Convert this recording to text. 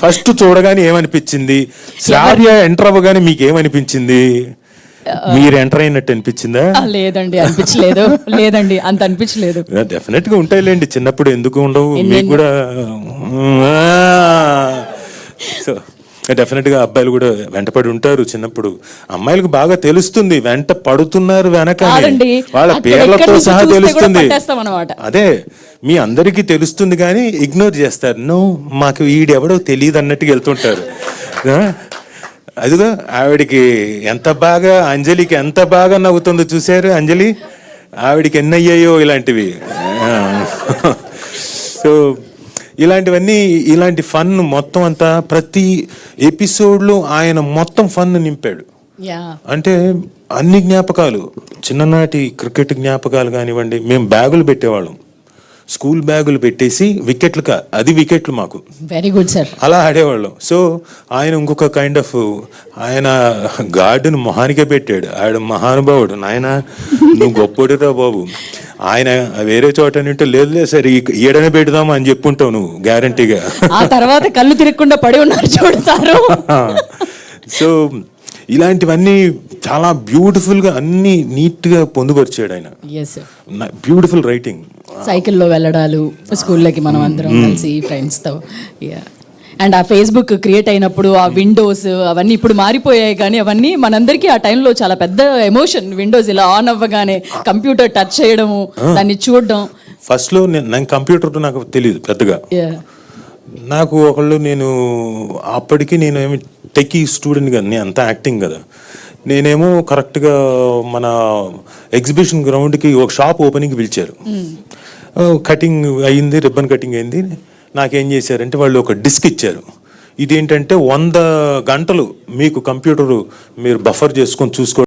First చూడగానే ఏమనిపించింది? శ్రావ్య enter అవ్వగానే మీకు ఏమనిపించింది? మీరు ఎంటర్ అయినట్టు అనిపించిందా? లేదండి, అనిపించలేదు. లేదండి, అంత అనిపించలేదు. డెఫినెట్ గా ఉంటాయిలేండి, చిన్నప్పుడు ఎందుకు ఉండవు మీకు కూడా. సో డెఫినెట్ గా అబ్బాయిలు కూడా వెంటపడి ఉంటారు చిన్నప్పుడు. అమ్మాయిలకు బాగా తెలుస్తుంది వెంట పడుతున్నారు వెనక, వాళ్ళ పేర్లతో సహా తెలుస్తుంది. అదే మీ అందరికీ తెలుస్తుంది కానీ ఇగ్నోర్ చేస్తారు. నో, మాకు వీడెవడో తెలియదు అన్నట్టుగా వెళ్తుంటారు. అదిగో ఆవిడికి ఎంత బాగా, అంజలికి ఎంత బాగా నవ్వుతుందో చూసారు. అంజలి ఆవిడికి ఎన్ని అయ్యాయో ఇలాంటివి. సో ఇలాంటివన్నీ, ఇలాంటి ఫన్ మొత్తం అంతా ప్రతి ఎపిసోడ్లో ఆయన మొత్తం ఫన్ నింపాడు. అంటే అన్ని జ్ఞాపకాలు, చిన్ననాటి క్రికెట్ జ్ఞాపకాలు కానివ్వండి. మేము బ్యాగులు పెట్టేవాళ్ళం, స్కూల్ బ్యాగులు పెట్టేసి వికెట్లు మాకు. Very good sir. అలా ఆడేవాళ్ళం. సో ఆయన ఇంకొక కైండ్ ఆఫ్, ఆయన గార్డును మొహానికే పెట్టాడు. ఆయన మహానుభావుడు. నాయన నువ్వు గొప్పోడిరా బాబు. ఆయన వేరే చోట నింటే లేదు సరే ఈడనే పెడదామా అని చెప్పుంటావు నువ్వు గ్యారంటీగా. ఆ తర్వాత కళ్ళు తిరగకుండా పడి ఉన్నారు చూడతారు. సో ఇలాంటివన్నీ చాలా బ్యూటిఫుల్ గా అన్ని నీట్ గా పొందుపరిచాడు ఆయన. Beautiful writing. సైకిల్లో వెళ్ళడాలు స్కూల్లోకి మనం అందరం కలిసి ఫ్రెండ్స్ తో. అండ్ ఆ ఫేస్బుక్ క్రియేట్ అయినప్పుడు ఆ విండోస్ అవన్నీ ఇప్పుడు మారిపోయాయి, కానీ అవన్నీ మనందరికీ ఆ టైంలో చాలా పెద్ద ఎమోషన్. విండోస్ ఇలా ఆన్ అవ్వగానే కంప్యూటర్ టచ్ చేయడము, దాన్ని చూడడం. ఫస్ట్ లో నేను కంప్యూటర్ నాకు తెలియదు పెద్దగా. నాకు ఒకళ్ళు, నేను అప్పటికి నేను ఏమి టెక్కీ స్టూడెంట్ కదా, నేను అంతా యాక్టింగ్ కదా. నేనేమో కరెక్ట్గా మన ఎగ్జిబిషన్ గ్రౌండ్కి ఒక షాప్ ఓపెనింగ్కి పిలిచారు. కటింగ్ అయ్యింది, రిబ్బన్ కటింగ్ అయింది. నాకేం చేశారంటే వాళ్ళు ఒక డిస్క్ ఇచ్చారు. ఇదేంటంటే 100 గంటలు మీకు కంప్యూటరు మీరు బఫర్ చేసుకొని చూసుకో